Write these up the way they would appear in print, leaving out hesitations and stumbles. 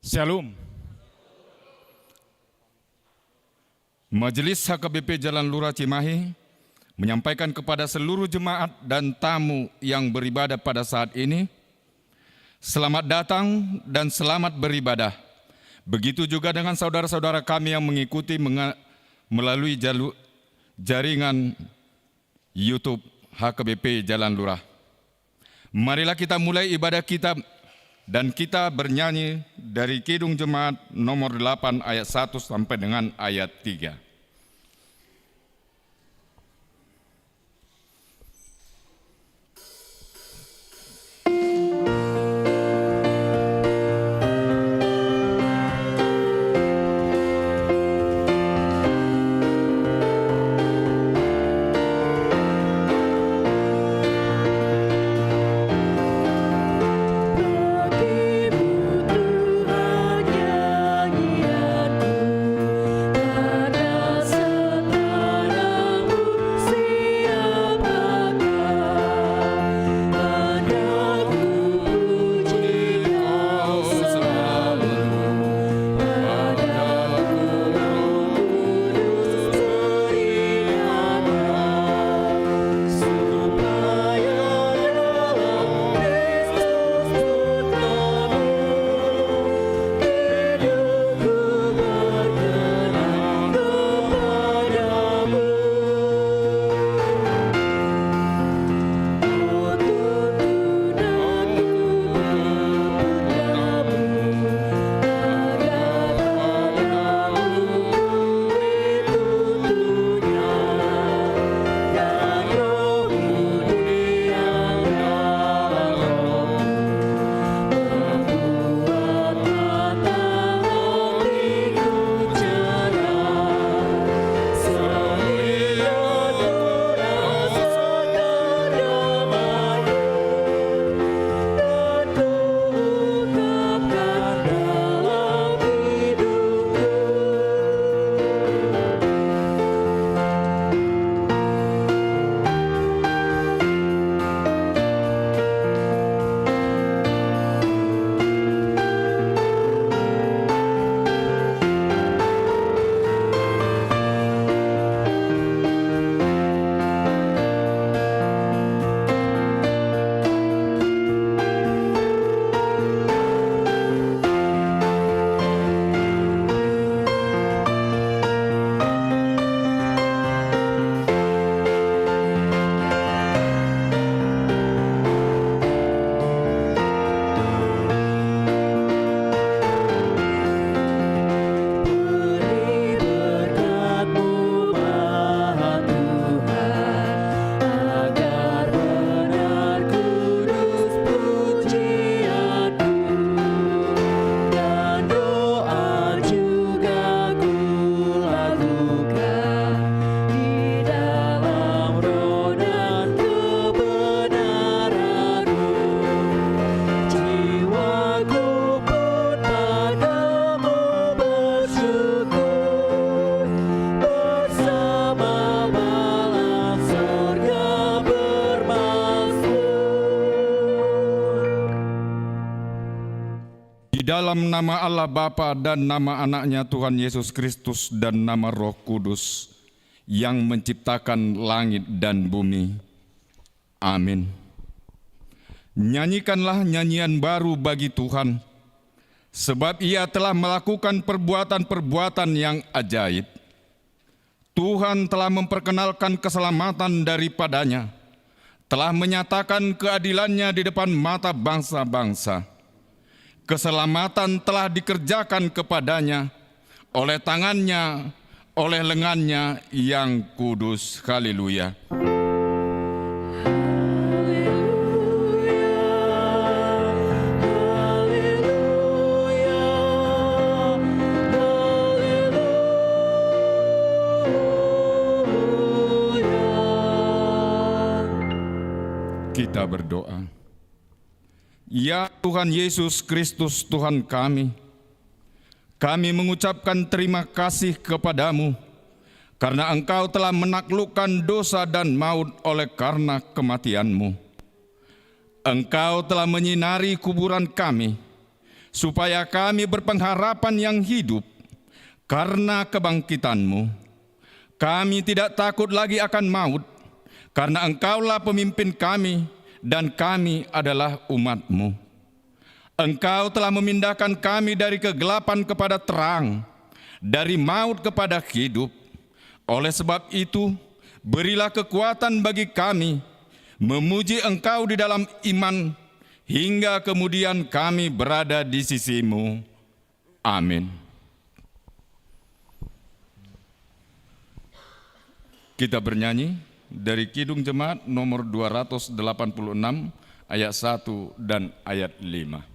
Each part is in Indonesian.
Shalom. Majelis HKBP Jalan Lurah Cimahi menyampaikan kepada seluruh jemaat dan tamu yang beribadah pada saat ini, selamat datang dan selamat beribadah. Begitu juga dengan saudara-saudara kami yang mengikuti melalui jaringan YouTube HKBP Jalan Lurah. Marilah kita mulai ibadah kita dan kita bernyanyi dari Kidung Jemaat nomor 8 ayat 1 sampai dengan ayat 3. Dalam nama Allah Bapa dan nama anaknya Tuhan Yesus Kristus dan nama Roh Kudus yang menciptakan langit dan bumi. Amin. Nyanyikanlah nyanyian baru bagi Tuhan, sebab Ia telah melakukan perbuatan-perbuatan yang ajaib. Tuhan telah memperkenalkan keselamatan daripadanya, telah menyatakan keadilannya di depan mata bangsa-bangsa. Keselamatan telah dikerjakan kepadanya oleh tangannya, oleh lengannya yang kudus. Haleluya. Kita berdoa. Ya Tuhan Yesus Kristus Tuhan kami mengucapkan terima kasih kepadamu karena Engkau telah menaklukkan dosa dan maut oleh karena kematian-Mu. Engkau telah menyinari kuburan kami supaya kami berpengharapan yang hidup karena kebangkitan-Mu. Kami tidak takut lagi akan maut, karena Engkaulah pemimpin kami dan kami adalah umat-Mu. Engkau telah memindahkan kami dari kegelapan kepada terang, dari maut kepada hidup. Oleh sebab itu, berilah kekuatan bagi kami memuji Engkau di dalam iman, hingga kemudian kami berada di sisi-Mu. Amin. Kita bernyanyi dari Kidung Jemaat nomor 286 ayat 1 dan ayat 5.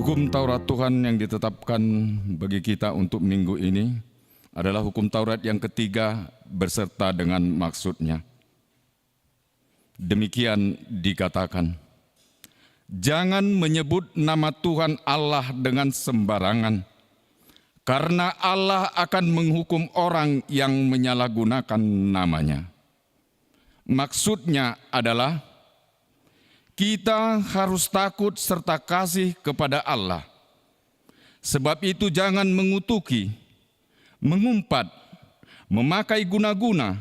Hukum Taurat Tuhan yang ditetapkan bagi kita untuk minggu ini adalah hukum Taurat yang ketiga berserta dengan maksudnya. Demikian dikatakan, jangan menyebut nama Tuhan Allah dengan sembarangan, karena Allah akan menghukum orang yang menyalahgunakan namanya. Maksudnya adalah, kita harus takut serta kasih kepada Allah. Sebab itu jangan mengutuki, mengumpat, memakai guna-guna,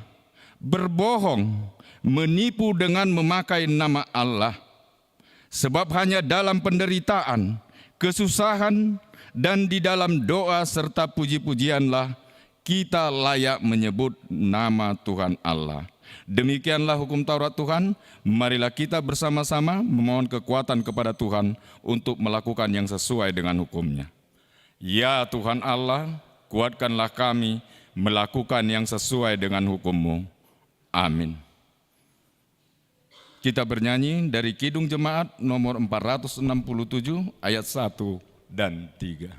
berbohong, menipu dengan memakai nama Allah. Sebab hanya dalam penderitaan, kesusahan, dan di dalam doa serta puji-pujianlah kita layak menyebut nama Tuhan Allah. Demikianlah hukum Taurat Tuhan. Marilah kita bersama-sama memohon kekuatan kepada Tuhan untuk melakukan yang sesuai dengan hukum-Nya. Ya Tuhan Allah, kuatkanlah kami melakukan yang sesuai dengan hukum-Mu. Amin. Kita bernyanyi dari Kidung Jemaat nomor 467 ayat 1 dan 3.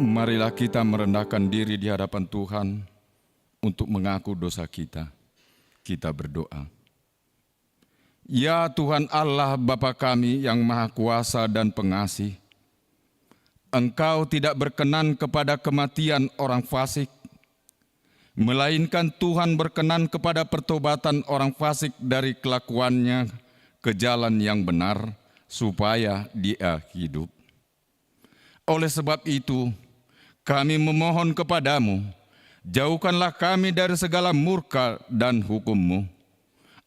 Marilah kita merendahkan diri di hadapan Tuhan untuk mengaku dosa kita. Kita berdoa. Ya Tuhan Allah Bapa kami yang Maha Kuasa dan Pengasih, Engkau tidak berkenan kepada kematian orang fasik, melainkan Tuhan berkenan kepada pertobatan orang fasik dari kelakuannya ke jalan yang benar, supaya dia hidup. Oleh sebab itu, kami memohon kepadamu, jauhkanlah kami dari segala murka dan hukum-Mu.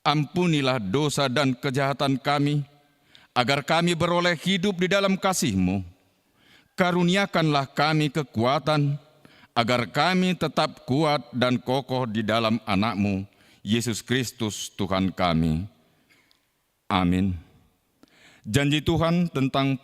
Ampunilah dosa dan kejahatan kami, agar kami beroleh hidup di dalam kasih-Mu. Karuniakanlah kami kekuatan, agar kami tetap kuat dan kokoh di dalam anak-Mu, Yesus Kristus Tuhan kami. Amin. Janji Tuhan tentang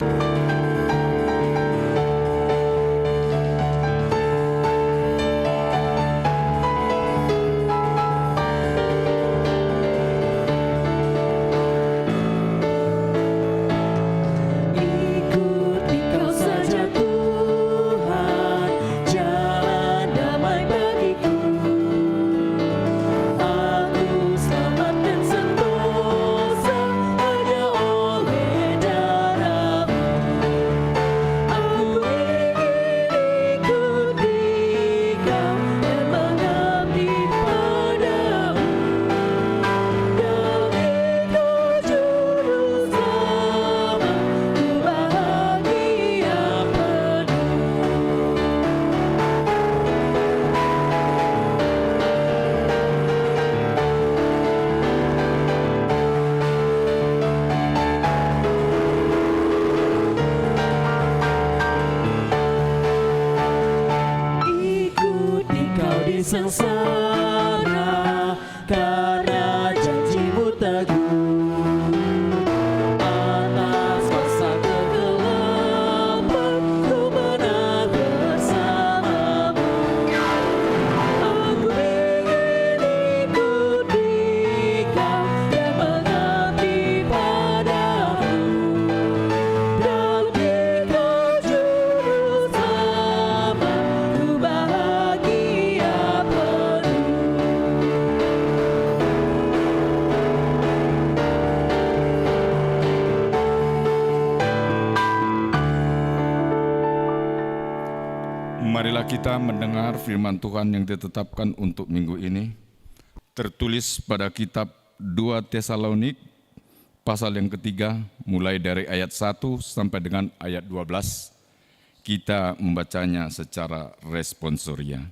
sengsara karena janji-Mu teguh. Atas masa kegelapan ku menang bersama-Mu. Aku ingin ikut Dikau dan mengabdi padamu. Dan Dikau juru selamat, ku bahagia penuh. Marilah kita mendengar firman Tuhan yang ditetapkan untuk minggu ini. Tertulis pada kitab 2 Tesalonik, pasal yang ketiga, mulai dari ayat 1 sampai dengan ayat 12. Kita membacanya secara responsoria.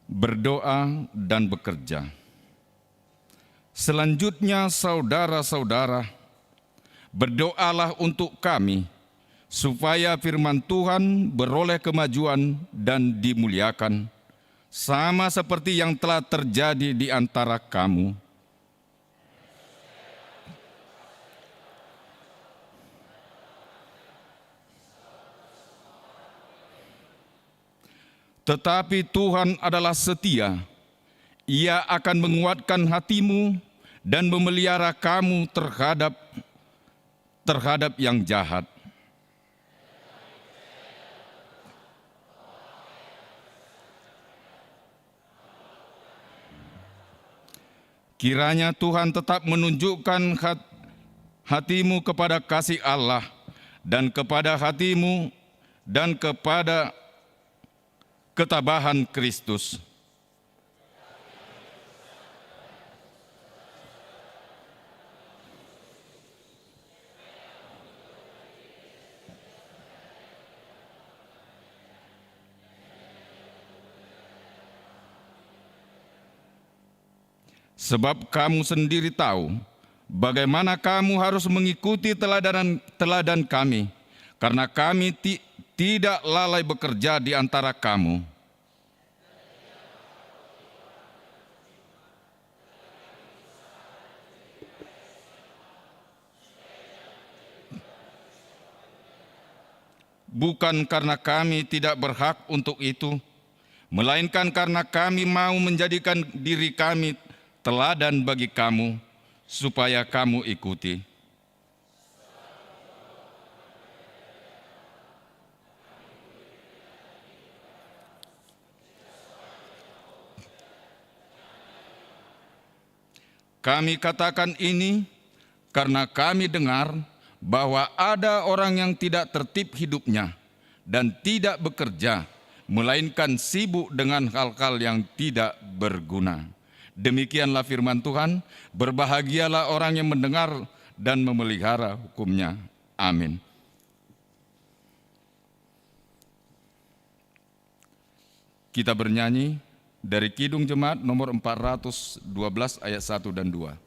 Berdoa dan bekerja. Selanjutnya saudara-saudara, berdoalah untuk kami, supaya firman Tuhan beroleh kemajuan dan dimuliakan, sama seperti yang telah terjadi di antara kamu. Tetapi Tuhan adalah setia. Ia akan menguatkan hatimu dan memelihara kamu terhadap yang jahat. Kiranya Tuhan tetap menunjukkan hatimu kepada kasih Allah dan kepada hatimu dan kepada ketabahan Kristus. Sebab kamu sendiri tahu bagaimana kamu harus mengikuti teladan kami, karena kami tidak lalai bekerja di antara kamu. Bukan karena kami tidak berhak untuk itu, melainkan karena kami mau menjadikan diri kami teladan bagi kamu, supaya kamu ikuti. Kami katakan ini karena kami dengar bahwa ada orang yang tidak tertib hidupnya dan tidak bekerja, melainkan sibuk dengan hal-hal yang tidak berguna. Demikianlah firman Tuhan, berbahagialah orang yang mendengar dan memelihara hukum-Nya. Amin. Kita bernyanyi dari Kidung Jemaat nomor 412 ayat 1 dan 2.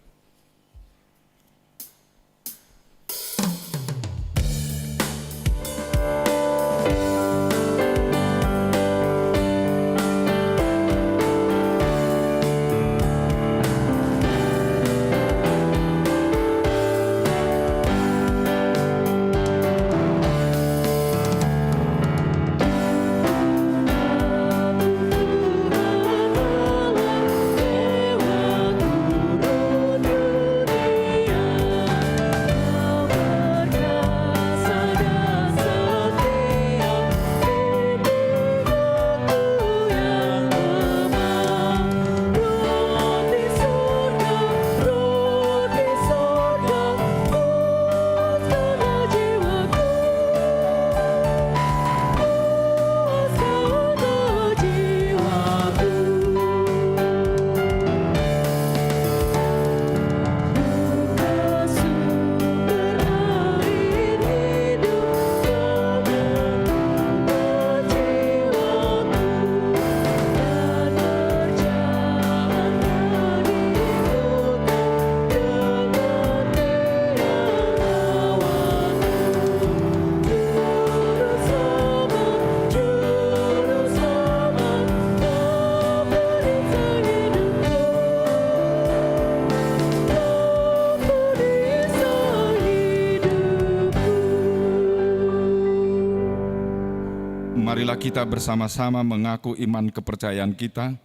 Marilah kita bersama-sama mengaku iman kepercayaan kita,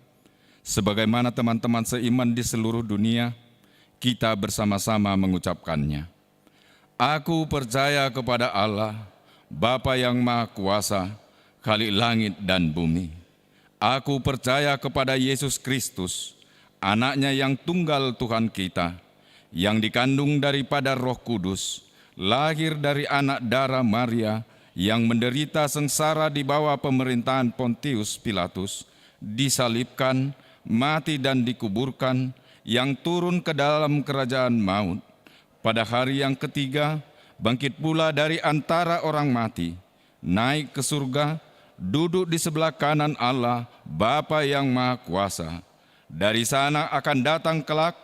sebagaimana teman-teman seiman di seluruh dunia, kita bersama-sama mengucapkannya. Aku percaya kepada Allah, Bapa yang Maha Kuasa, Khalik langit dan bumi. Aku percaya kepada Yesus Kristus, Anak-Nya yang tunggal Tuhan kita, yang dikandung daripada Roh Kudus, lahir dari anak darah Maria, yang menderita sengsara di bawah pemerintahan Pontius Pilatus, disalibkan, mati dan dikuburkan, yang turun ke dalam kerajaan maut. Pada hari yang ketiga, bangkit pula dari antara orang mati, naik ke surga, duduk di sebelah kanan Allah, Bapa yang Maha Kuasa. Dari sana akan datang kelak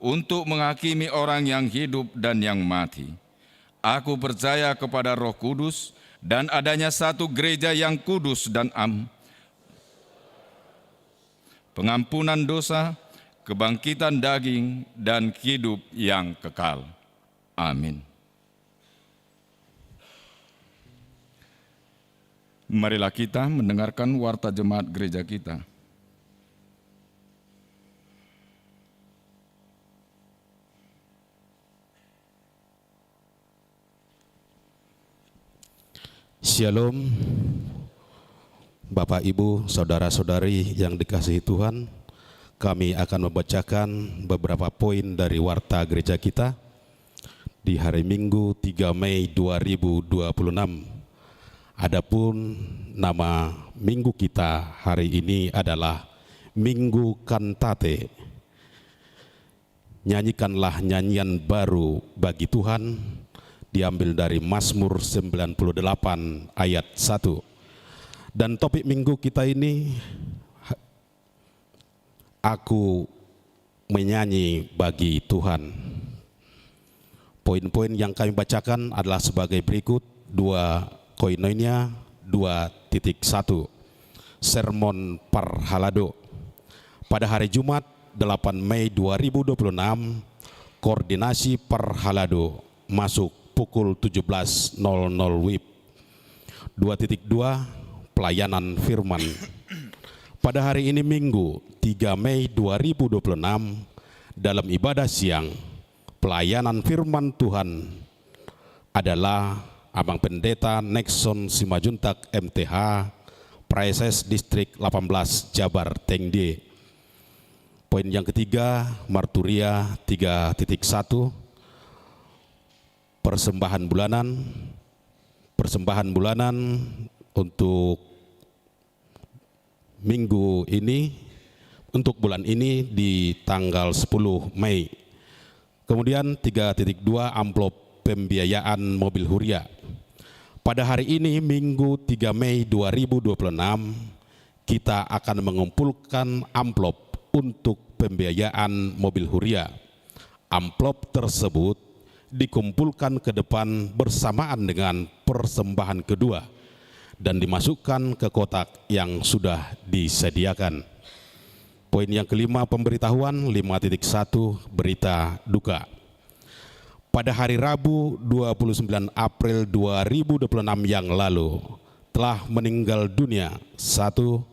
untuk menghakimi orang yang hidup dan yang mati. Aku percaya kepada Roh Kudus, dan adanya satu gereja yang kudus dan pengampunan dosa, kebangkitan daging, dan hidup yang kekal. Amin. Marilah kita mendengarkan warta jemaat gereja kita. Shalom, Bapak, Ibu, Saudara-saudari yang dikasihi Tuhan. Kami akan membacakan beberapa poin dari warta gereja kita di hari Minggu 3 Mei 2026. Adapun nama minggu kita hari ini adalah Minggu Kantate. Nyanyikanlah nyanyian baru bagi Tuhan, diambil dari Mazmur 98 ayat 1. Dan topik minggu kita ini, aku menyanyi bagi Tuhan. Poin-poin yang kami bacakan adalah sebagai berikut: 2 Koinonia 2.1, Sermon Parhalado. Pada hari Jumat 8 Mei 2026, koordinasi Parhalado masuk pukul 17.00 WIB. 2.2 Pelayanan Firman. Pada hari ini Minggu 3 Mei 2026, dalam ibadah siang, pelayanan firman Tuhan adalah Abang Pendeta Nexon Simajuntak MTH, Praeses Distrik 18 Jabar Tengde. Poin yang ketiga, Marturia 3.1, persembahan bulanan untuk minggu ini, untuk bulan ini di tanggal 10 Mei. Kemudian 3.2 amplop pembiayaan mobil Huria. Pada hari ini Minggu 3 Mei 2026 kita akan mengumpulkan amplop untuk pembiayaan mobil Huria. Amplop tersebut dikumpulkan ke depan bersamaan dengan persembahan kedua dan dimasukkan ke kotak yang sudah disediakan. Poin yang kelima, pemberitahuan 5.1 berita duka. Pada hari Rabu 29 April 2026 yang lalu telah meninggal dunia satu,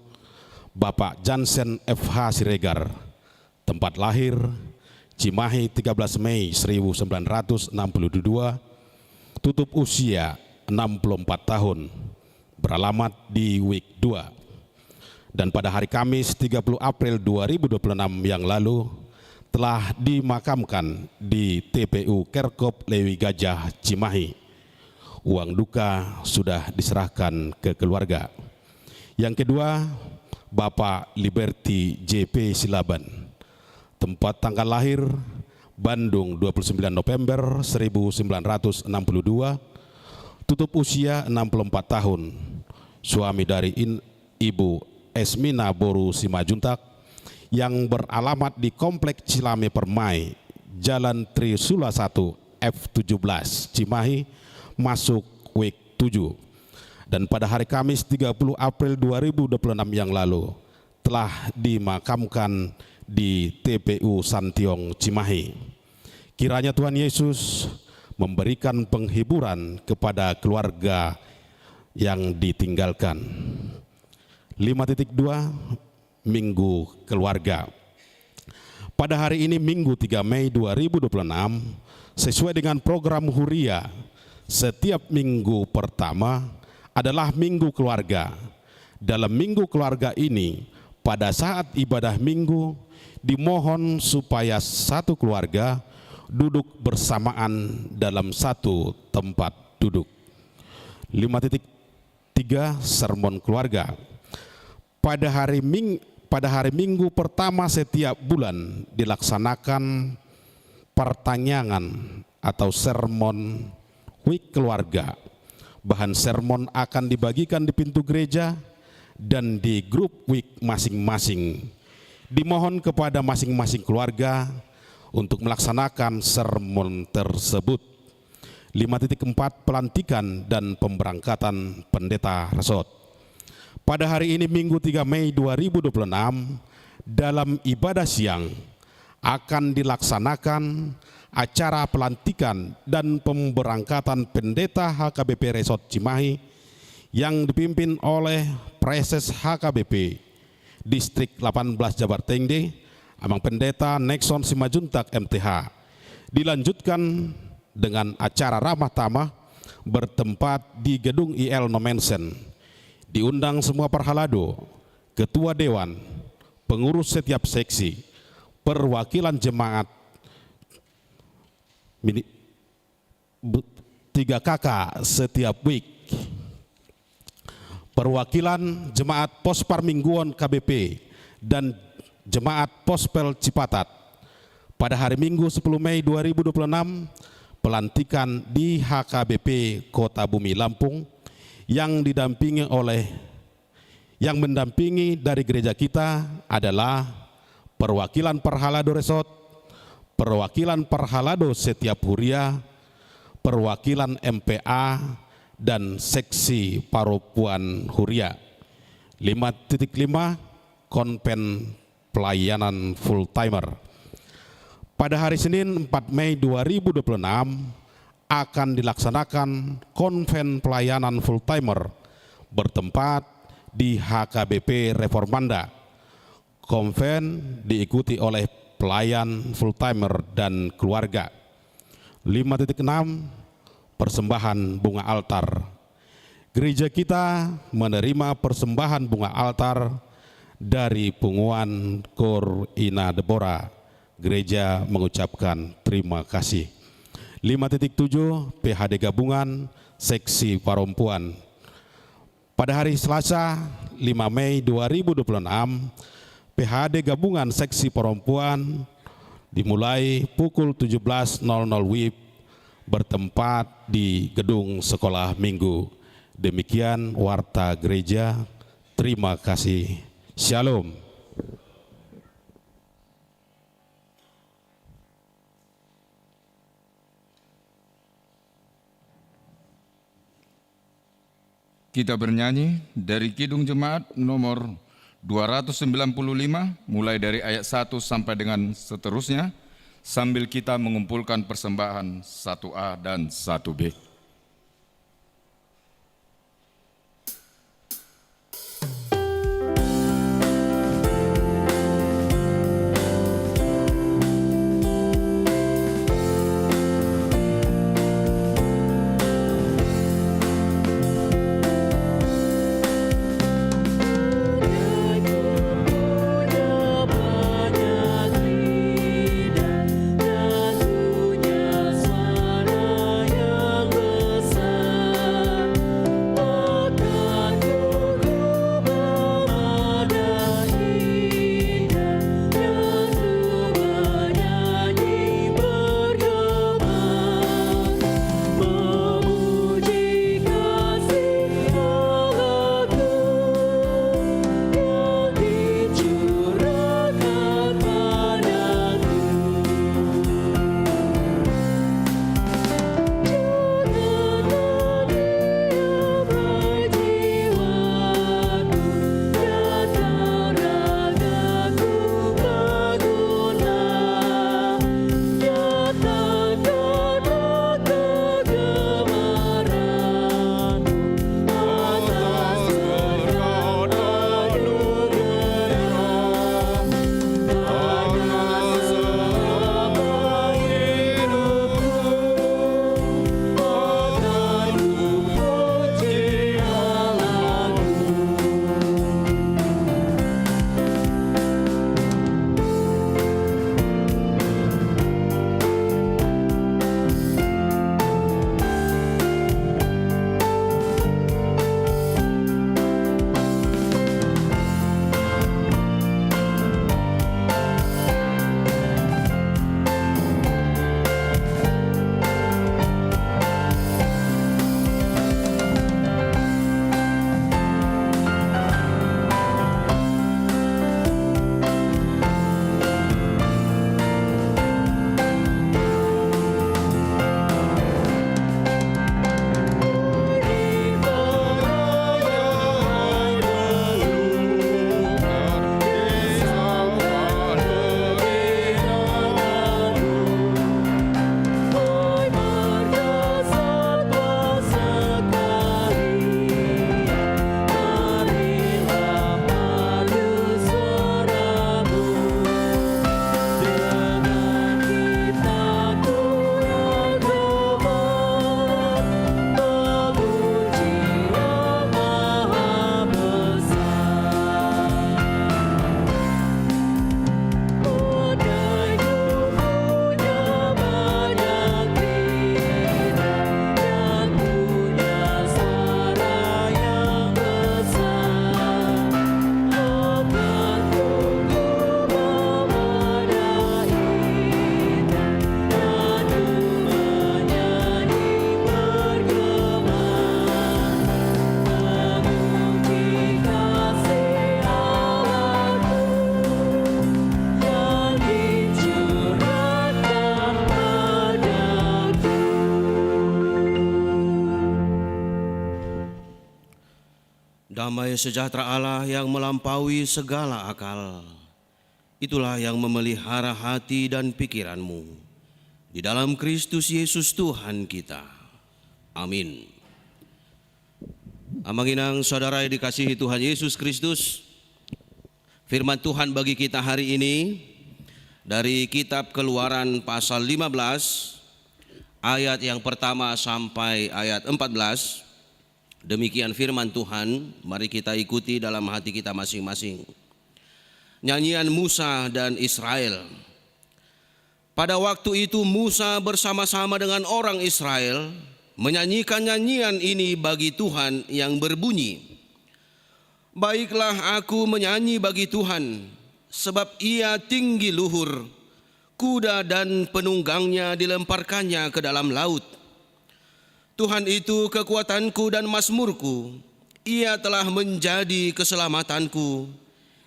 Bapak Jansen FH Siregar, tempat lahir Cimahi 13 Mei 1962, tutup usia 64 tahun, beralamat di Wik 2. Dan pada hari Kamis 30 April 2026 yang lalu telah dimakamkan di TPU Kerkop Lewi Gajah Cimahi. Uang duka sudah diserahkan ke keluarga. Yang kedua, Bapak Liberty JP Silaban, tempat tanggal lahir Bandung 29 November 1962, tutup usia 64 tahun, suami dari Ibu Esmina Boru Simajuntak yang beralamat di Komplek Cilame Permai, Jalan Trisula 1 F17 Cimahi, masuk Wik 7. Dan pada hari Kamis 30 April 2026 yang lalu telah dimakamkan di TPU Santiong Cimahi. Kiranya Tuhan Yesus memberikan penghiburan kepada keluarga yang ditinggalkan. 5.2 Minggu Keluarga. Pada hari ini Minggu 3 Mei 2026, sesuai dengan program Huria, setiap minggu pertama adalah Minggu Keluarga. Dalam Minggu Keluarga ini, pada saat ibadah minggu, dimohon supaya satu keluarga duduk bersamaan dalam satu tempat duduk. 5.3 Sermon Keluarga. Pada hari Minggu pertama setiap bulan dilaksanakan pertanyaan atau sermon Week Keluarga. Bahan sermon akan dibagikan di pintu gereja dan di grup week masing-masing. Dimohon kepada masing-masing keluarga untuk melaksanakan sermon tersebut. 5.4 Pelantikan dan pemberangkatan pendeta resort. Pada hari ini Minggu 3 Mei 2026 dalam ibadah siang akan dilaksanakan acara pelantikan dan pemberangkatan pendeta HKBP Resort Cimahi yang dipimpin oleh Preses HKBP Distrik 18 Jabar Tengde, Abang Pendeta Nexon Simajuntak MTH. Dilanjutkan dengan acara ramah tamah bertempat di Gedung IL Nomensen. Diundang semua perhalado, ketua dewan, pengurus setiap seksi, perwakilan jemaat, 3 kakak setiap week, perwakilan jemaat Pospar Mingguan KBP dan jemaat Pospel Cipatat. Pada hari Minggu 10 Mei 2026, pelantikan di HKBP Kota Bumi Lampung yang mendampingi dari gereja kita adalah perwakilan Perhalado Resort, perwakilan Perhalado Setiap Huria, perwakilan MPA, dan seksi Paropuan Huria. 5.5 Konven Pelayanan Full Timer. Pada hari Senin 4 Mei 2026 akan dilaksanakan Konven Pelayanan Full Timer bertempat di HKBP Reformanda. Konven diikuti oleh pelayan full timer dan keluarga. 5.6 Persembahan bunga altar. Gereja kita menerima persembahan bunga altar dari Punguan Kor Ina Debora. Gereja mengucapkan terima kasih. 5.7 PHD Gabungan Seksi Perempuan. Pada hari Selasa 5 Mei 2026, PHD Gabungan Seksi Perempuan dimulai pukul 17.00 WIB bertempat di Gedung Sekolah Minggu. Demikian Warta Gereja. Terima kasih. Shalom. Kita bernyanyi dari Kidung Jemaat nomor 295 mulai dari ayat 1 sampai dengan seterusnya sambil kita mengumpulkan persembahan 1A dan 1B. Damai sejahtera Allah yang melampaui segala akal, itulah yang memelihara hati dan pikiranmu di dalam Kristus Yesus Tuhan kita. Amin. Amanginang saudara yang dikasihi Tuhan Yesus Kristus, firman Tuhan bagi kita hari ini dari kitab Keluaran pasal 15 ayat yang pertama sampai ayat 14. Demikian firman Tuhan, mari kita ikuti dalam hati kita masing-masing. Nyanyian Musa dan Israel. Pada waktu itu Musa bersama-sama dengan orang Israel menyanyikan nyanyian ini bagi Tuhan yang berbunyi, baiklah aku menyanyi bagi Tuhan, sebab ia tinggi luhur, kuda dan penunggangnya dilemparkannya ke dalam laut. Tuhan itu kekuatanku dan mazmurku, ia telah menjadi keselamatanku.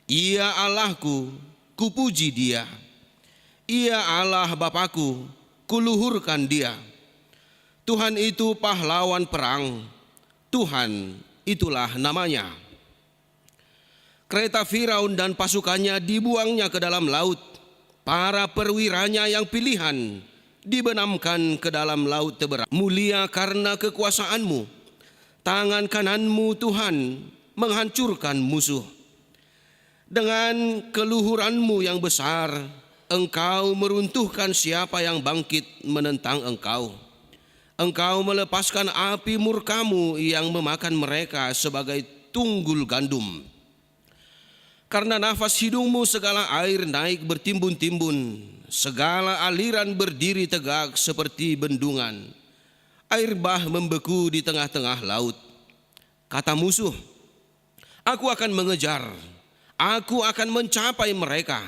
Ia Allahku, kupuji dia. Ia Allah Bapakku, kuluhurkan dia. Tuhan itu pahlawan perang, Tuhan itulah namanya. Kereta Firaun dan pasukannya dibuangnya ke dalam laut. Para perwiranya yang pilihan dibenamkan ke dalam laut Teberau. Mulia karena kekuasaanmu, tangan kananmu Tuhan menghancurkan musuh. Dengan keluhuranmu yang besar, Engkau meruntuhkan siapa yang bangkit menentang Engkau. Engkau melepaskan api murkamu yang memakan mereka sebagai tunggul gandum. Karena nafas hidungmu segala air naik bertimbun-timbun, segala aliran berdiri tegak seperti bendungan. Air bah membeku di tengah-tengah laut. Kata musuh, aku akan mengejar, aku akan mencapai mereka,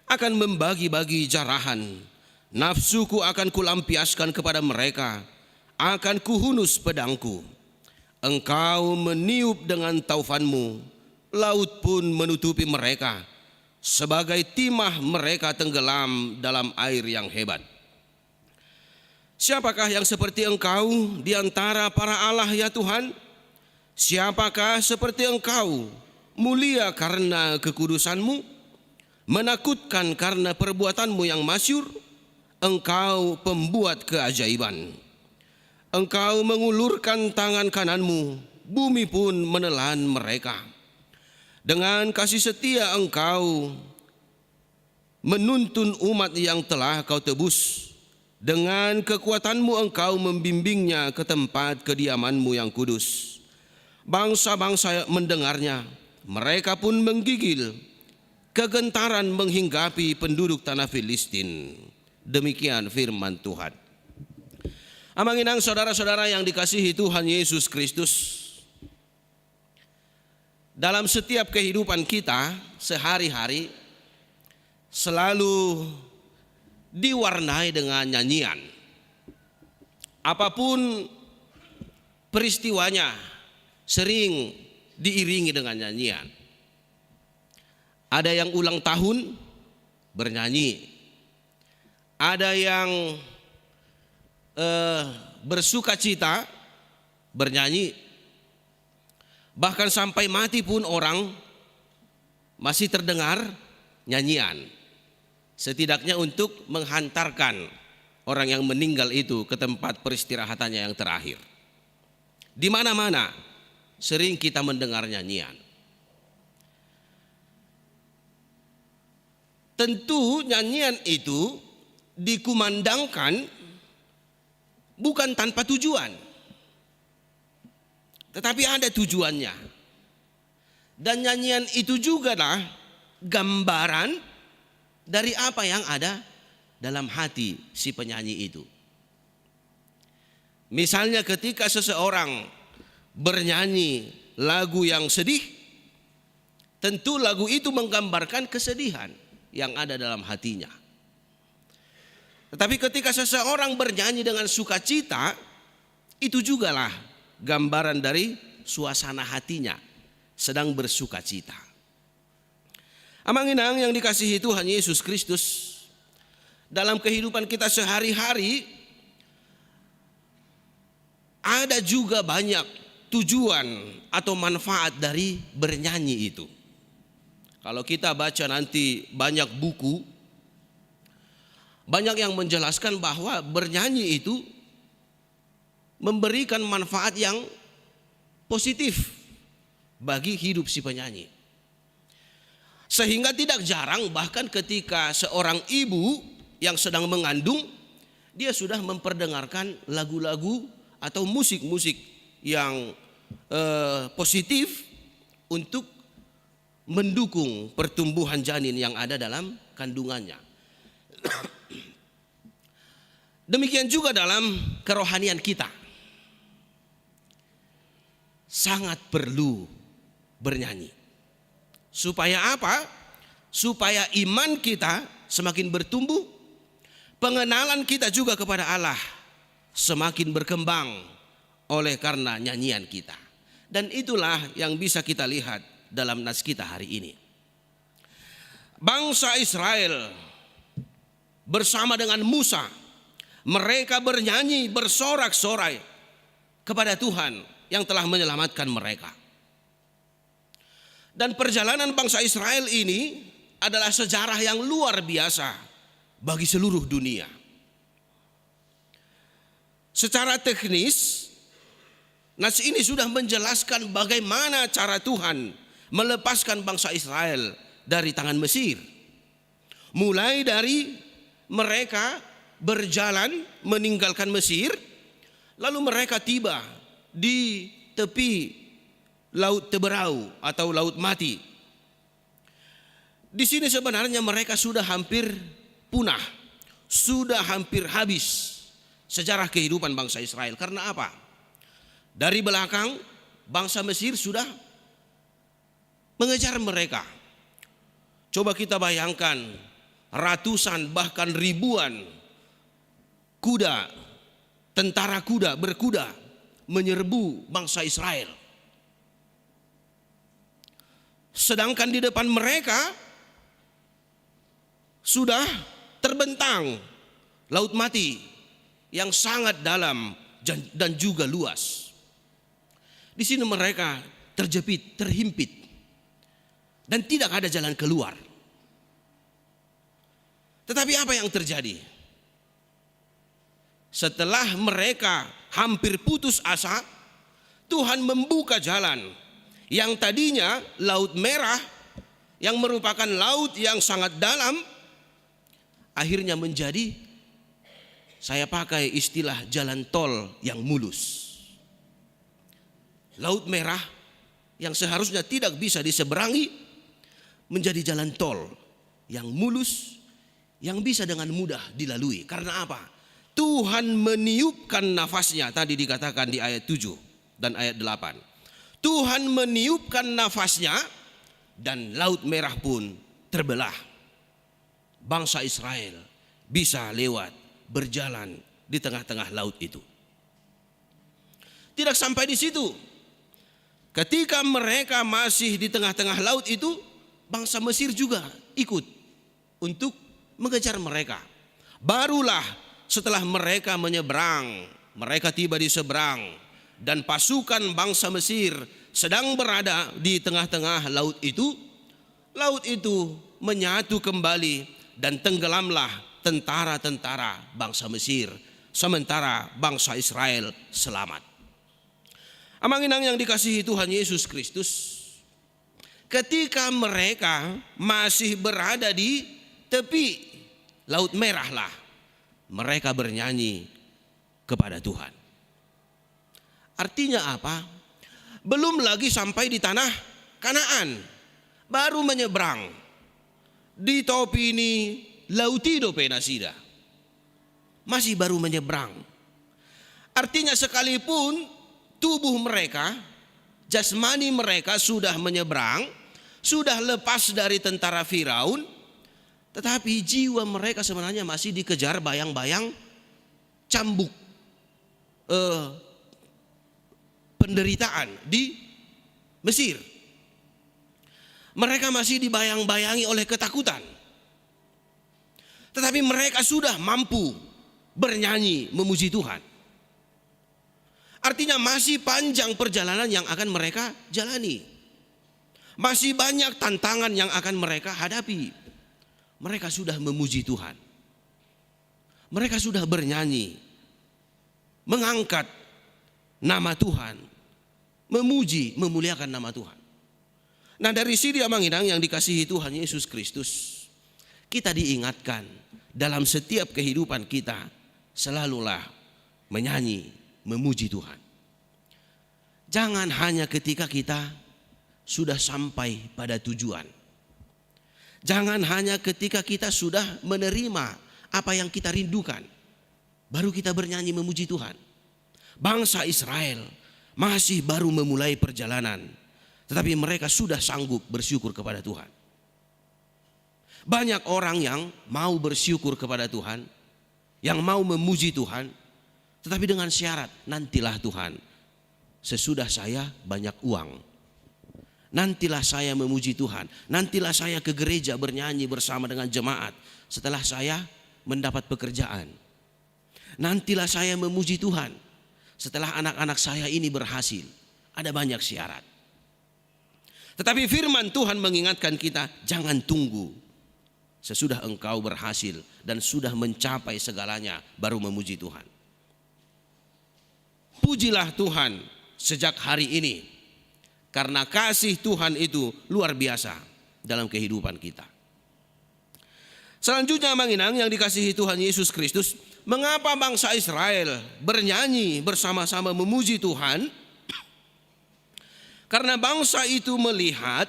akan membagi-bagi jarahan. Nafsuku akan kulampiaskan kepada mereka, akan kuhunus pedangku. Engkau meniup dengan taufanmu, laut pun menutupi mereka. Sebagai timah mereka tenggelam dalam air yang hebat. Siapakah yang seperti Engkau di antara para Allah ya Tuhan? Siapakah seperti Engkau, mulia karena kekudusanmu, menakutkan karena perbuatanmu yang masyhur? Engkau pembuat keajaiban. Engkau mengulurkan tangan kananmu, bumi pun menelan mereka. Dengan kasih setia Engkau menuntun umat yang telah Kau tebus. Dengan kekuatanmu Engkau membimbingnya ke tempat kediamanmu yang kudus. Bangsa-bangsa mendengarnya, mereka pun menggigil. Kegentaran menghinggapi penduduk tanah Filistin. Demikian firman Tuhan. Amanginang saudara-saudara yang dikasihi Tuhan Yesus Kristus. Dalam setiap kehidupan kita sehari-hari selalu diwarnai dengan nyanyian. Apapun peristiwanya sering diiringi dengan nyanyian. Ada yang ulang tahun bernyanyi. Ada yang bersuka cita bernyanyi. Bahkan sampai mati pun orang masih terdengar nyanyian. Setidaknya untuk menghantarkan orang yang meninggal itu ke tempat peristirahatannya yang terakhir. Di mana-mana sering kita mendengar nyanyian. Tentu nyanyian itu dikumandangkan bukan tanpa tujuan. Tetapi ada tujuannya. Dan nyanyian itu juga lah gambaran dari apa yang ada dalam hati si penyanyi itu. Misalnya ketika seseorang bernyanyi lagu yang sedih, tentu lagu itu menggambarkan kesedihan yang ada dalam hatinya. Tetapi ketika seseorang bernyanyi dengan sukacita, itu jugalah gambaran dari suasana hatinya sedang bersukacita. Amanginang yang dikasihi Tuhan Yesus Kristus, dalam kehidupan kita sehari-hari ada juga banyak tujuan atau manfaat dari bernyanyi itu. Kalau kita baca nanti banyak buku, banyak yang menjelaskan bahwa bernyanyi itu memberikan manfaat yang positif bagi hidup si penyanyi. Sehingga tidak jarang bahkan ketika seorang ibu yang sedang mengandung, dia sudah memperdengarkan lagu-lagu atau musik-musik yang positif untuk mendukung pertumbuhan janin yang ada dalam kandungannya. Demikian juga dalam kerohanian kita. Sangat perlu bernyanyi. Supaya apa? Supaya iman kita semakin bertumbuh, pengenalan kita juga kepada Allah semakin berkembang oleh karena nyanyian kita. Dan itulah yang bisa kita lihat dalam nas kita hari ini. Bangsa Israel bersama dengan Musa, mereka bernyanyi bersorak-sorai kepada Tuhan yang telah menyelamatkan mereka. Dan perjalanan bangsa Israel ini adalah sejarah yang luar biasa bagi seluruh dunia. Secara teknis, nas ini sudah menjelaskan bagaimana cara Tuhan melepaskan bangsa Israel dari tangan Mesir. Mulai dari mereka berjalan meninggalkan Mesir, lalu mereka tiba di tepi Laut Teberau atau Laut Mati. Di sini sebenarnya mereka sudah hampir punah, sudah hampir habis sejarah kehidupan bangsa Israel. Karena apa? Dari belakang bangsa Mesir sudah mengejar mereka. Coba kita bayangkan ratusan bahkan ribuan kuda, tentara kuda berkuda menyerbu bangsa Israel. Sedangkan di depan mereka sudah terbentang Laut Mati yang sangat dalam dan juga luas. Di sini mereka terjepit, terhimpit, dan tidak ada jalan keluar. Tetapi apa yang terjadi? Setelah mereka hampir putus asa, Tuhan membuka jalan yang tadinya Laut Merah, yang merupakan laut yang sangat dalam, akhirnya menjadi, saya pakai istilah jalan tol yang mulus. Laut Merah yang seharusnya tidak bisa diseberangi menjadi jalan tol yang mulus, yang bisa dengan mudah dilalui. Karena apa? Tuhan meniupkan nafasnya, tadi dikatakan di ayat 7 dan ayat 8. Tuhan meniupkan nafasnya dan Laut Merah pun terbelah. Bangsa Israel bisa lewat, berjalan di tengah-tengah laut itu. Tidak sampai di situ. Ketika mereka masih di tengah-tengah laut itu, bangsa Mesir juga ikut untuk mengejar mereka. Barulah setelah mereka menyeberang, mereka tiba di seberang, dan pasukan bangsa Mesir sedang berada di tengah-tengah laut itu menyatu kembali dan tenggelamlah tentara-tentara bangsa Mesir, sementara bangsa Israel selamat. Amang-inang yang dikasihi Tuhan Yesus Kristus, ketika mereka masih berada di tepi Laut Merah lah, mereka bernyanyi kepada Tuhan. Artinya apa? Belum lagi sampai di tanah Kanaan, baru menyeberang di topi ini Lautido Penasida, masih baru menyeberang. Artinya sekalipun tubuh mereka, jasmani mereka sudah menyeberang, sudah lepas dari tentara Firaun, tetapi jiwa mereka sebenarnya masih dikejar bayang-bayang cambuk penderitaan di Mesir. Mereka masih dibayang-bayangi oleh ketakutan. Tetapi mereka sudah mampu bernyanyi memuji Tuhan. Artinya masih panjang perjalanan yang akan mereka jalani. Masih banyak tantangan yang akan mereka hadapi. Mereka sudah memuji Tuhan. Mereka sudah bernyanyi, mengangkat nama Tuhan, memuji, memuliakan nama Tuhan. Nah, dari sini amang-inang yang dikasihi Tuhan Yesus Kristus, kita diingatkan dalam setiap kehidupan kita selalulah menyanyi, memuji Tuhan. Jangan hanya ketika kita sudah sampai pada tujuan. Jangan hanya ketika kita sudah menerima apa yang kita rindukan. baru kita bernyanyi memuji Tuhan. Bangsa Israel masih baru memulai perjalanan, tetapi mereka sudah sanggup bersyukur kepada Tuhan. Banyak orang yang mau bersyukur kepada Tuhan, yang mau memuji Tuhan, tetapi dengan syarat, nantilah Tuhan, sesudah saya banyak uang, nantilah saya memuji Tuhan, nantilah saya ke gereja bernyanyi bersama dengan jemaat setelah saya mendapat pekerjaan, nantilah saya memuji Tuhan setelah anak-anak saya ini berhasil. Ada banyak syarat. Tetapi firman Tuhan mengingatkan kita, jangan tunggu sesudah engkau berhasil dan sudah mencapai segalanya baru memuji Tuhan. Pujilah Tuhan sejak hari ini, karena kasih Tuhan itu luar biasa dalam kehidupan kita. Selanjutnya Manginang yang dikasihi Tuhan Yesus Kristus, mengapa bangsa Israel bernyanyi bersama-sama memuji Tuhan? Karena bangsa itu melihat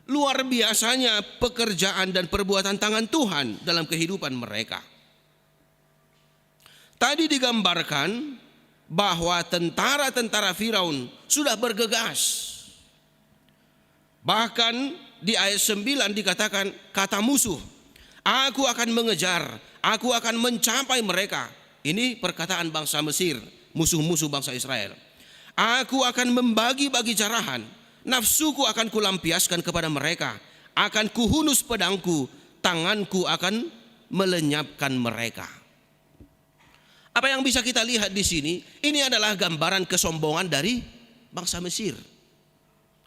luar biasanya pekerjaan dan perbuatan tangan Tuhan dalam kehidupan mereka. Tadi digambarkan bahwa tentara-tentara Firaun sudah bergegas. Bahkan di ayat 9 dikatakan kata musuh, aku akan mengejar, aku akan mencapai mereka. Ini perkataan bangsa Mesir, musuh-musuh bangsa Israel. Aku akan membagi-bagi jarahan, nafsuku akan kulampiaskan kepada mereka, akan kuhunus pedangku, tanganku akan melenyapkan mereka. Apa yang bisa kita lihat di sini? Ini adalah gambaran kesombongan dari bangsa Mesir.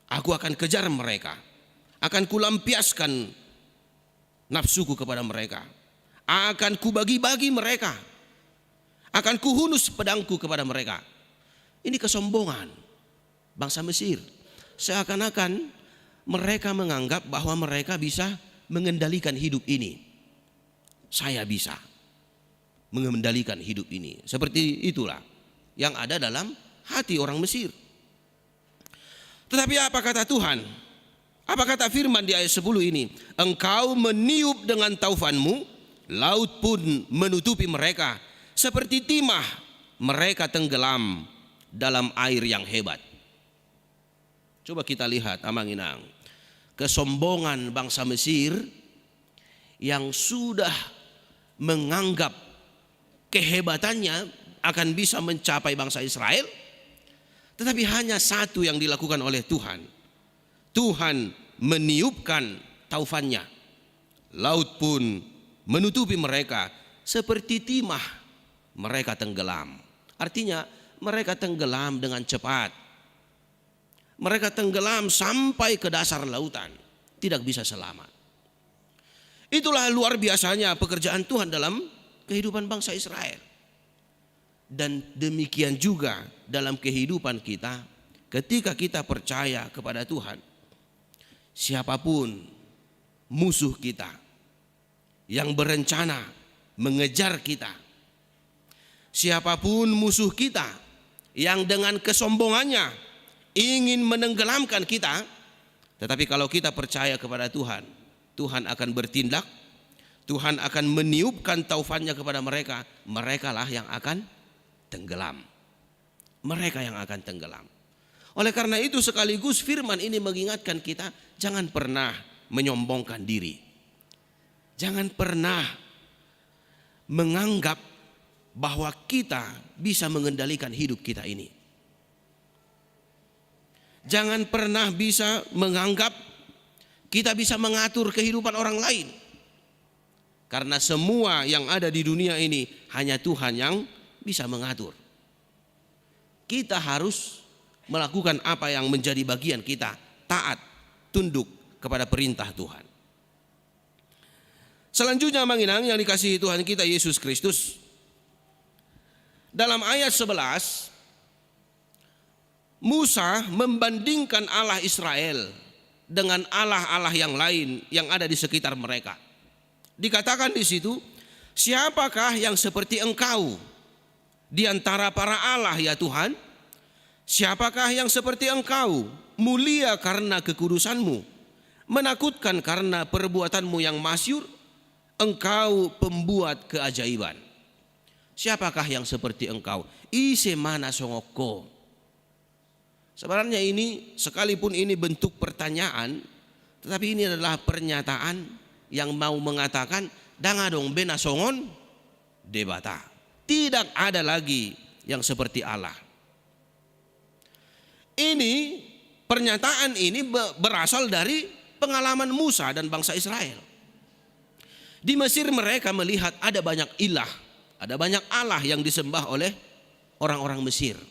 Aku akan kejar mereka, akan kulampiaskan nafsuku kepada mereka, akan kubagi-bagi mereka, akan kuhunus pedangku kepada mereka. Ini kesombongan bangsa Mesir. Seakan-akan mereka menganggap bahwa mereka bisa mengendalikan hidup ini. Saya bisa mengendalikan hidup ini. Seperti itulah yang ada dalam hati orang Mesir. Tetapi apa kata Tuhan? Apa kata firman di ayat 10 ini? Engkau meniup dengan taufanmu, laut pun menutupi mereka. Seperti timah mereka tenggelam dalam air yang hebat. Coba kita lihat Amanginang, kesombongan bangsa Mesir yang sudah menganggap kehebatannya akan bisa mencapai bangsa Israel, tetapi hanya satu yang dilakukan oleh Tuhan. Tuhan meniupkan taufannya, laut pun menutupi mereka, seperti timah mereka tenggelam. Artinya mereka tenggelam dengan cepat. Mereka tenggelam sampai ke dasar lautan, tidak bisa selamat. Itulah luar biasanya pekerjaan Tuhan dalam kehidupan bangsa Israel. Dan demikian juga dalam kehidupan kita, ketika kita percaya kepada Tuhan, siapapun musuh kita yang berencana mengejar kita, siapapun musuh kita yang dengan kesombongannya ingin menenggelamkan kita, tetapi kalau kita percaya kepada Tuhan, Tuhan akan bertindak, Tuhan akan meniupkan taufannya kepada mereka, merekalah yang akan tenggelam. Mereka yang akan tenggelam. Oleh karena itu sekaligus firman ini mengingatkan kita, jangan pernah menyombongkan diri. Jangan pernah menganggap bahwa kita bisa mengendalikan hidup kita ini. Jangan pernah bisa menganggap kita bisa mengatur kehidupan orang lain. Karena semua yang ada di dunia ini hanya Tuhan yang bisa mengatur. Kita harus melakukan apa yang menjadi bagian kita, taat, tunduk kepada perintah Tuhan. Selanjutnya Manginang yang dikasihi Tuhan kita Yesus Kristus, dalam ayat 11 Musa membandingkan Allah Israel dengan Allah-Allah yang lain yang ada di sekitar mereka. Dikatakan di situ, siapakah yang seperti engkau di antara para Allah ya Tuhan? Siapakah yang seperti engkau, mulia karena kekudusanmu, menakutkan karena perbuatanmu yang masyhur, engkau pembuat keajaiban. siapakah yang seperti engkau? Ise mana songoko. Sebenarnya ini sekalipun ini bentuk pertanyaan, tetapi ini adalah pernyataan yang mau mengatakan dangadong bena songon debata. Tidak ada lagi yang seperti Allah. Ini pernyataan ini berasal dari pengalaman Musa dan bangsa Israel. Di Mesir mereka melihat ada banyak ilah, ada banyak Allah yang disembah oleh orang-orang Mesir.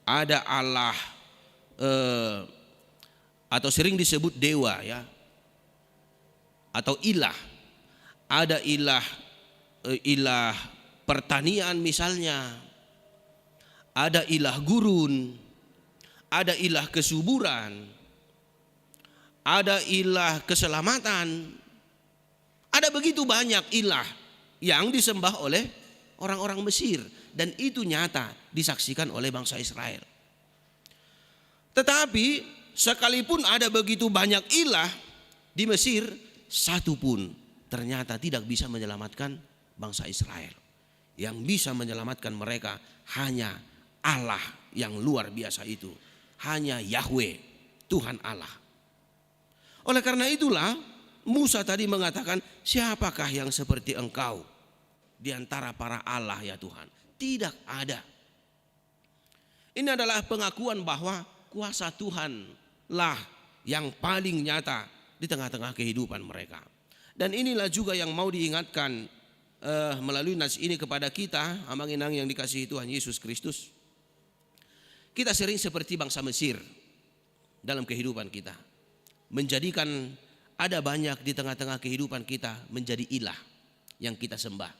Ada Allah atau sering disebut dewa ya, atau ilah. Ada ilah pertanian misalnya, ada ilah gurun, ada ilah kesuburan, ada ilah keselamatan. Ada begitu banyak ilah yang disembah oleh orang-orang Mesir, dan itu nyata disaksikan oleh bangsa Israel. Tetapi sekalipun ada begitu banyak ilah di Mesir, satu pun ternyata tidak bisa menyelamatkan bangsa Israel. Yang bisa menyelamatkan mereka hanya Allah yang luar biasa itu. Hanya Yahweh, Tuhan Allah. Oleh karena itulah Musa tadi mengatakan, siapakah yang seperti engkau di antara para Allah ya Tuhan? Tidak ada. Ini adalah pengakuan bahwa kuasa Tuhan lah yang paling nyata di tengah-tengah kehidupan mereka. Dan inilah juga yang mau diingatkan melalui nas ini kepada kita, amang-inang yang dikasihi Tuhan Yesus Kristus. Kita sering seperti bangsa Mesir dalam kehidupan kita, menjadikan ada banyak di tengah-tengah kehidupan kita menjadi ilah yang kita sembah.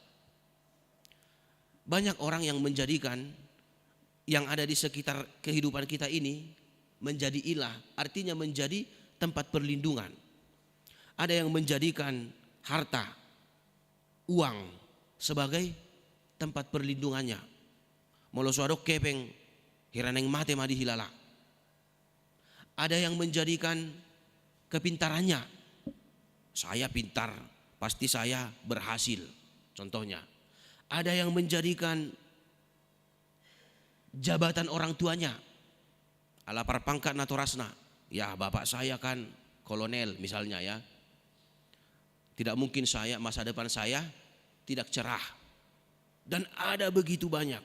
Banyak orang yang menjadikan yang ada di sekitar kehidupan kita ini menjadi ilah, artinya menjadi tempat perlindungan. Ada yang menjadikan harta, uang sebagai tempat perlindungannya. Moloswadok kepeng hiraneng mate madi hilala. Ada yang menjadikan kepintarannya. Saya pintar, pasti saya berhasil. Contohnya. Ada yang menjadikan jabatan orang tuanya. Alapar pangkat naturasna. Ya, bapak saya kan kolonel misalnya ya. Tidak mungkin saya, masa depan saya tidak cerah. Dan ada begitu banyak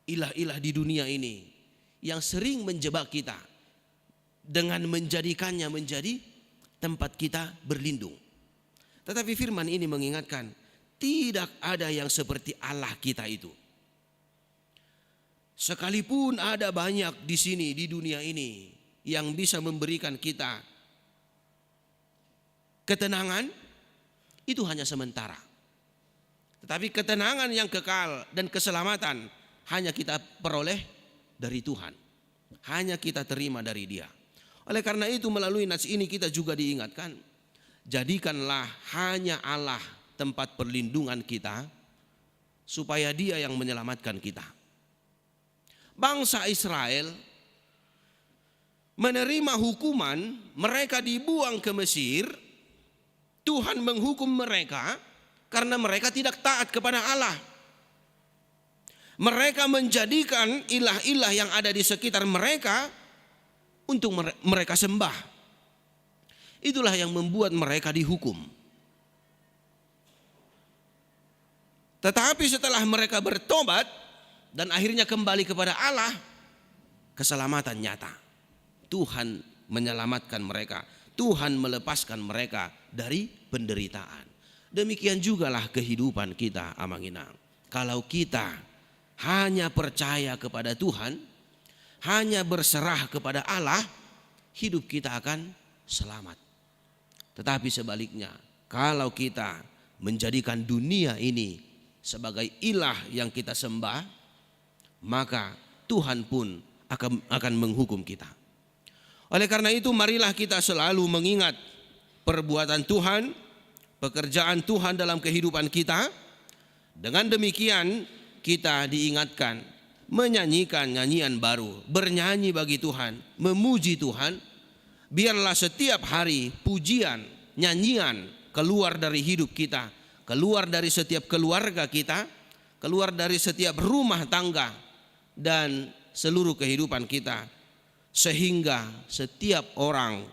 ilah-ilah di dunia ini yang sering menjebak kita dengan menjadikannya menjadi tempat kita berlindung. Tetapi firman ini mengingatkan, tidak ada yang seperti Allah kita itu. Sekalipun ada banyak di sini di dunia ini yang bisa memberikan kita ketenangan, itu hanya sementara. Tetapi ketenangan yang kekal dan keselamatan hanya kita peroleh dari Tuhan. Hanya kita terima dari Dia. Oleh karena itu melalui nats ini kita juga diingatkan, jadikanlah hanya Allah tempat perlindungan kita, supaya Dia yang menyelamatkan kita. Bangsa Israel menerima hukuman, mereka dibuang ke Mesir. Tuhan menghukum mereka karena mereka tidak taat kepada Allah. Mereka menjadikan ilah-ilah yang ada di sekitar mereka untuk mereka sembah. Itulah yang membuat mereka dihukum. Tetapi setelah mereka bertobat dan akhirnya kembali kepada Allah, keselamatan nyata. Tuhan menyelamatkan mereka. Tuhan melepaskan mereka dari penderitaan. Demikian jugalah kehidupan kita, amang-inang. Kalau kita hanya percaya kepada Tuhan, hanya berserah kepada Allah, hidup kita akan selamat. Tetapi sebaliknya, kalau kita menjadikan dunia ini sebagai ilah yang kita sembah, maka Tuhan pun akan menghukum kita. Oleh karena itu marilah kita selalu mengingat perbuatan Tuhan, pekerjaan Tuhan dalam kehidupan kita. Dengan demikian kita diingatkan menyanyikan nyanyian baru, bernyanyi bagi Tuhan, memuji Tuhan. Biarlah setiap hari pujian, nyanyian keluar dari hidup kita, keluar dari setiap keluarga kita, keluar dari setiap rumah tangga dan seluruh kehidupan kita, sehingga setiap orang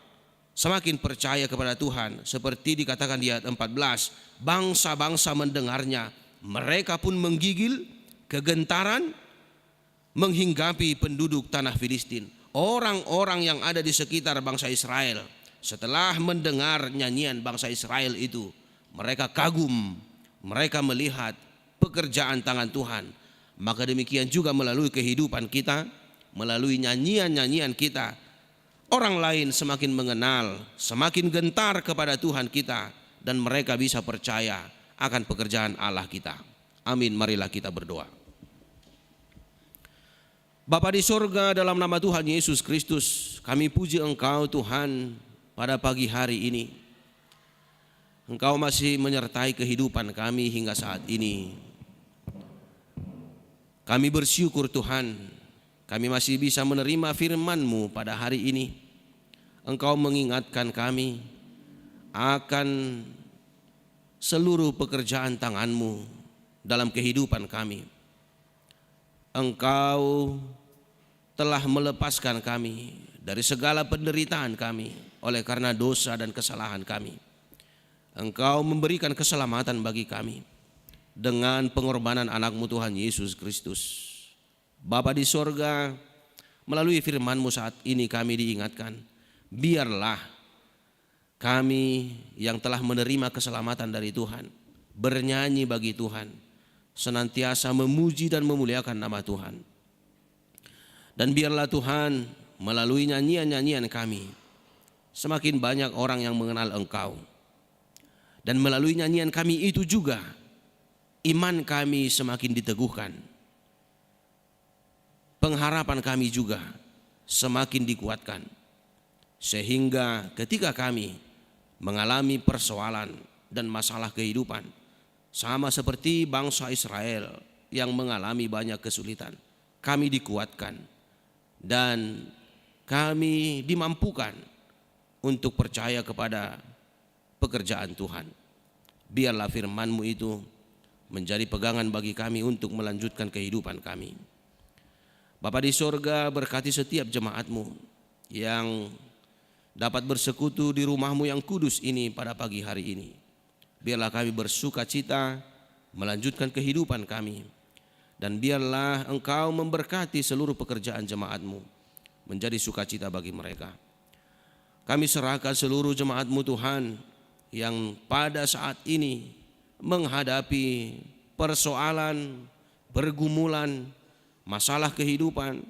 semakin percaya kepada Tuhan. Seperti dikatakan di ayat 14, bangsa-bangsa mendengarnya, mereka pun menggigil kegentaran menghinggapi penduduk tanah Filistin. Orang-orang yang ada di sekitar bangsa Israel setelah mendengar nyanyian bangsa Israel itu, mereka kagum, mereka melihat pekerjaan tangan Tuhan. Maka demikian juga melalui kehidupan kita, melalui nyanyian-nyanyian kita, orang lain semakin mengenal, semakin gentar kepada Tuhan kita, dan mereka bisa percaya akan pekerjaan Allah kita. Amin. Marilah kita berdoa. Bapa di sorga, dalam nama Tuhan Yesus Kristus, kami puji Engkau Tuhan pada pagi hari ini. Engkau masih menyertai kehidupan kami hingga saat ini. Kami bersyukur Tuhan, kami masih bisa menerima firman-Mu pada hari ini. Engkau mengingatkan kami akan seluruh pekerjaan tangan-Mu dalam kehidupan kami. Engkau telah melepaskan kami dari segala penderitaan kami oleh karena dosa dan kesalahan kami. Engkau memberikan keselamatan bagi kami dengan pengorbanan anak-Mu Tuhan Yesus Kristus. Bapa di sorga, melalui firman-Mu saat ini kami diingatkan, biarlah kami yang telah menerima keselamatan dari Tuhan bernyanyi bagi Tuhan, senantiasa memuji dan memuliakan nama Tuhan. Dan biarlah Tuhan melalui nyanyian-nyanyian kami semakin banyak orang yang mengenal Engkau. Dan melalui nyanyian kami itu juga iman kami semakin diteguhkan. Pengharapan kami juga semakin dikuatkan. Sehingga ketika kami mengalami persoalan dan masalah kehidupan, sama seperti bangsa Israel yang mengalami banyak kesulitan, kami dikuatkan dan kami dimampukan untuk percaya kepada pekerjaan Tuhan. Biarlah firman-Mu itu menjadi pegangan bagi kami untuk melanjutkan kehidupan kami. Bapa di sorga, berkati setiap jemaat-Mu yang dapat bersekutu di rumah-Mu yang kudus ini pada pagi hari ini. Biarlah kami bersuka cita melanjutkan kehidupan kami. Dan biarlah Engkau memberkati seluruh pekerjaan jemaat-Mu menjadi sukacita bagi mereka. Kami serahkan seluruh jemaat-Mu Tuhan yang pada saat ini menghadapi persoalan, pergumulan, masalah kehidupan.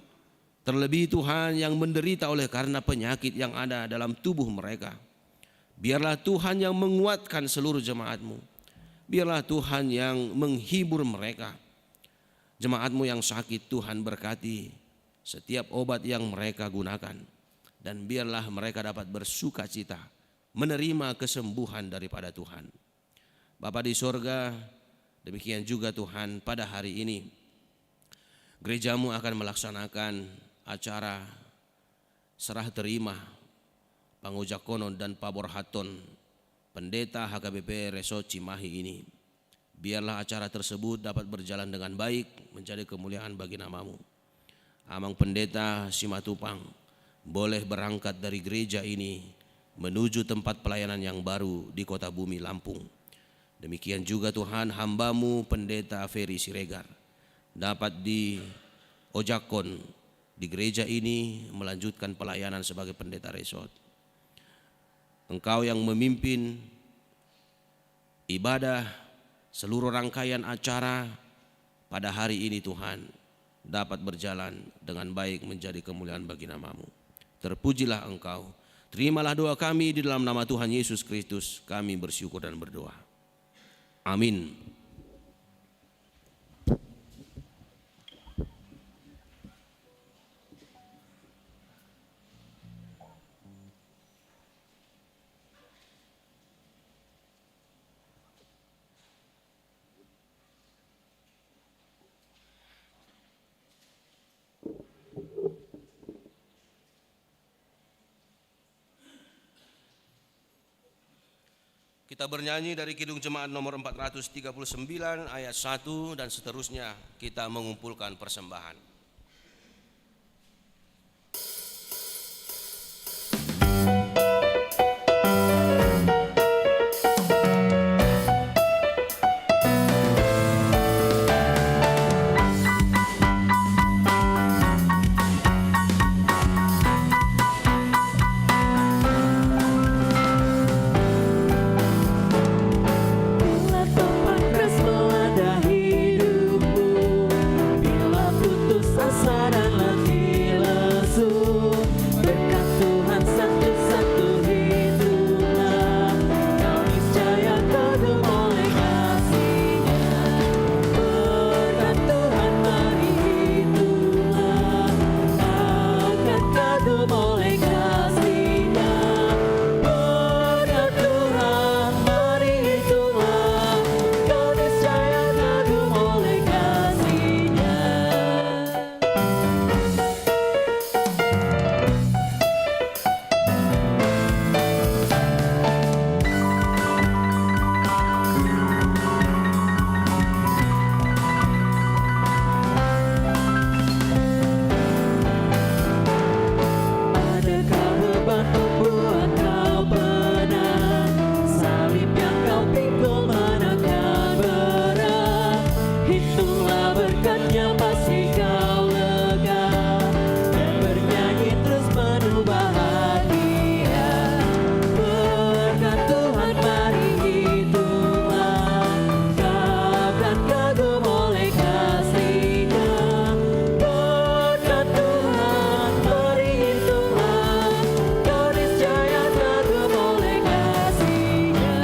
Terlebih Tuhan yang menderita oleh karena penyakit yang ada dalam tubuh mereka. Biarlah Tuhan yang menguatkan seluruh jemaat-Mu. Biarlah Tuhan yang menghibur mereka. Jemaat-Mu yang sakit Tuhan berkati setiap obat yang mereka gunakan. Dan biarlah mereka dapat bersuka cita menerima kesembuhan daripada Tuhan. Bapa di sorga, demikian juga Tuhan pada hari ini gereja-Mu akan melaksanakan acara serah terima Pangujakonon dan Paborhaton Pendeta HKBP Resort Cimahi ini. Biarlah acara tersebut dapat berjalan dengan baik menjadi kemuliaan bagi nama-Mu. Amang Pendeta Simatupang boleh berangkat dari gereja ini menuju tempat pelayanan yang baru di Kota Bumi Lampung. Demikian juga Tuhan, hamba-Mu Pendeta Ferry Siregar dapat di Ojakon di gereja ini melanjutkan pelayanan sebagai pendeta resort. Engkau yang memimpin ibadah seluruh rangkaian acara pada hari ini Tuhan dapat berjalan dengan baik menjadi kemuliaan bagi nama-Mu. Terpujilah Engkau. Terimalah doa kami di dalam nama Tuhan Yesus Kristus. Kami bersyukur dan berdoa. Amin. Kita Kita bernyanyi dari Kidung Jemaat nomor 439 ayat 1 dan seterusnya kita mengumpulkan persembahan. Bila topan keras melanda hidupmu, bila putus asa dan letih lesu, berkat Tuhan satu-satu hitunglah, kau niscaya kagum oleh kasih-Nya. Berkat Tuhan mari hitunglah, kau kan kagum oleh kasih-Nya. Berkat Tuhan mari hitunglah, kau niscaya kagum oleh kasih-Nya. Adakah beban membuat kau penat? Salib yang kau pikul manakah berat? Hitunglah berkatnya pasti kau lega, dan bernyanyi terus penuh bahagia. Berkat Tuhan mari hitunglah, kau kan kagum oleh kasih-Nya. Berkat Tuhan mari hitunglah, kau niscaya kagum oleh kasih-Nya.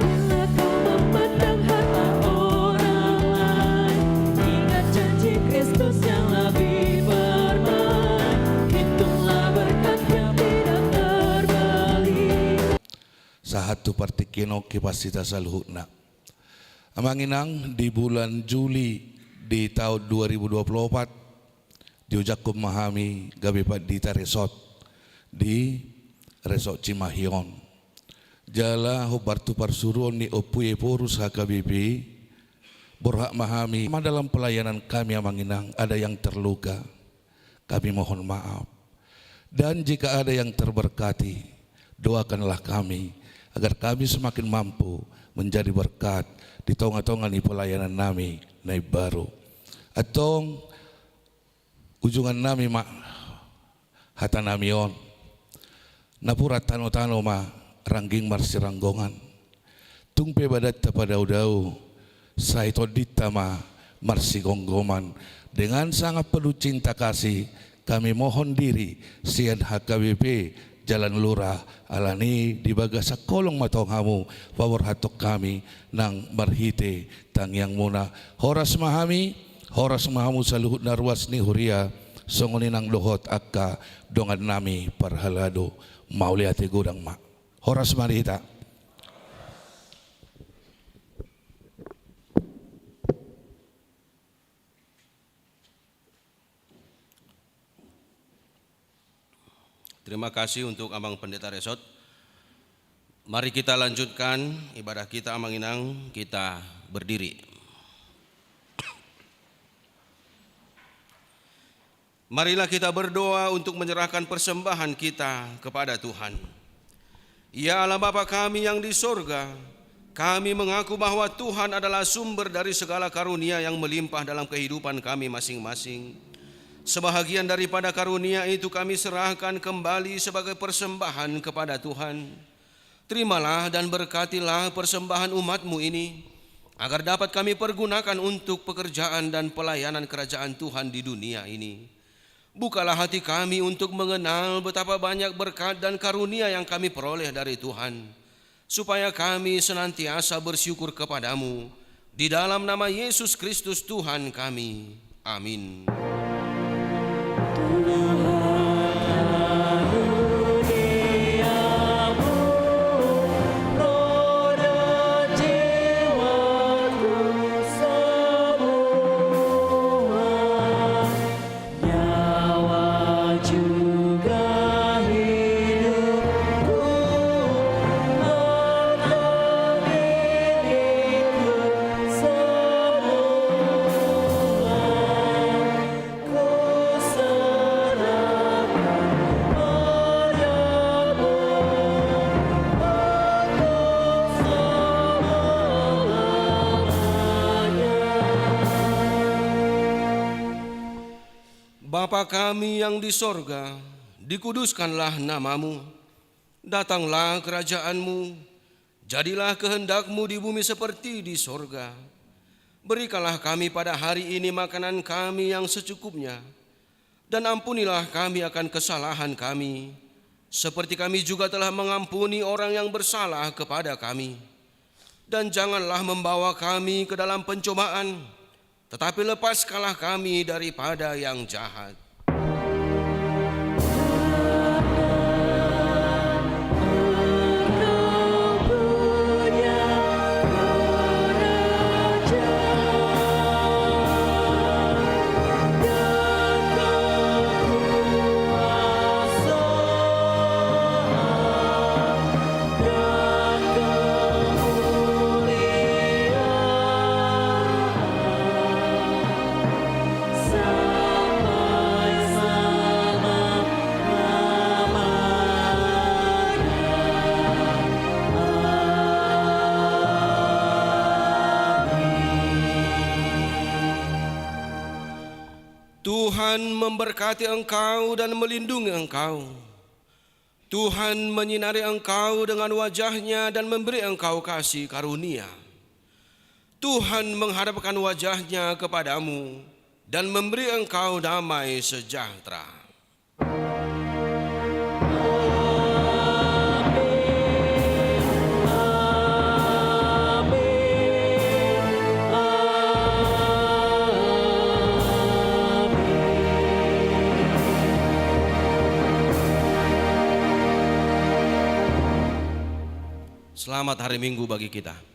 Bila kau memandang harta orang lain, ingat janji Kristus yang lebih permai. Hitunglah berkat yang tidak terbeli. Sahatu partikino kipasita salhutna. Amanginang di bulan Juli di tahun 2024 diujakum memahami gabi dita resort di Resort Cimahion. Jala hubartu parsuruan ni opuye porus HKBP berhak memahami dalam pelayanan kami amanginang ada yang terluka. Kami mohon maaf. Dan jika ada yang terberkati, doakanlah kami agar kami semakin mampu menjadi berkat di tonga-tonga ni pelayanan nami nai baru. Atong ujungan nami mak hata namion. Napura tano-tano ma rangging marsiranggongan. Tungpe badat pada udau saito dita ma marsigonggoman. Dengan sangat penuh cinta kasih kami mohon diri sian HKBP Jalan Lurah alani di bagasa kolong matong hamu pawar hatok kami nang marhite tang yang muna horas mahamu saluhut narwas ni huria songoni nang dohot akka dongan nami parhalado mauliati gudang ma horas marita. Terima kasih untuk Abang Pendeta Resort. Mari kita lanjutkan ibadah kita Amanginang, kita berdiri. Marilah kita berdoa untuk menyerahkan persembahan kita kepada Tuhan. Ya Allah Bapa kami yang di sorga, kami mengaku bahwa Tuhan adalah sumber dari segala karunia yang melimpah dalam kehidupan kami masing-masing. Sebahagian daripada karunia itu kami serahkan kembali sebagai persembahan kepada Tuhan. Terimalah dan berkatilah persembahan umat-Mu ini, agar dapat kami pergunakan untuk pekerjaan dan pelayanan kerajaan Tuhan di dunia ini. Bukalah hati kami untuk mengenal betapa banyak berkat dan karunia yang kami peroleh dari Tuhan, supaya kami senantiasa bersyukur kepadamu. Di dalam nama Yesus Kristus Tuhan kami. Amin. Bapa kami yang di sorga, dikuduskanlah namamu, datanglah kerajaanmu, jadilah kehendakmu di bumi seperti di sorga. Berikanlah kami pada hari ini makanan kami yang secukupnya, dan ampunilah kami akan kesalahan kami, seperti kami juga telah mengampuni orang yang bersalah kepada kami. Dan janganlah membawa kami ke dalam pencobaan, tetapi lepaskanlah kami daripada yang jahat. Tuhan memberkati engkau dan melindungi engkau. Tuhan menyinari engkau dengan wajah-Nya dan memberi engkau kasih karunia. Tuhan menghadapkan wajah-Nya kepadamu dan memberi engkau damai sejahtera. Selamat hari Minggu bagi kita.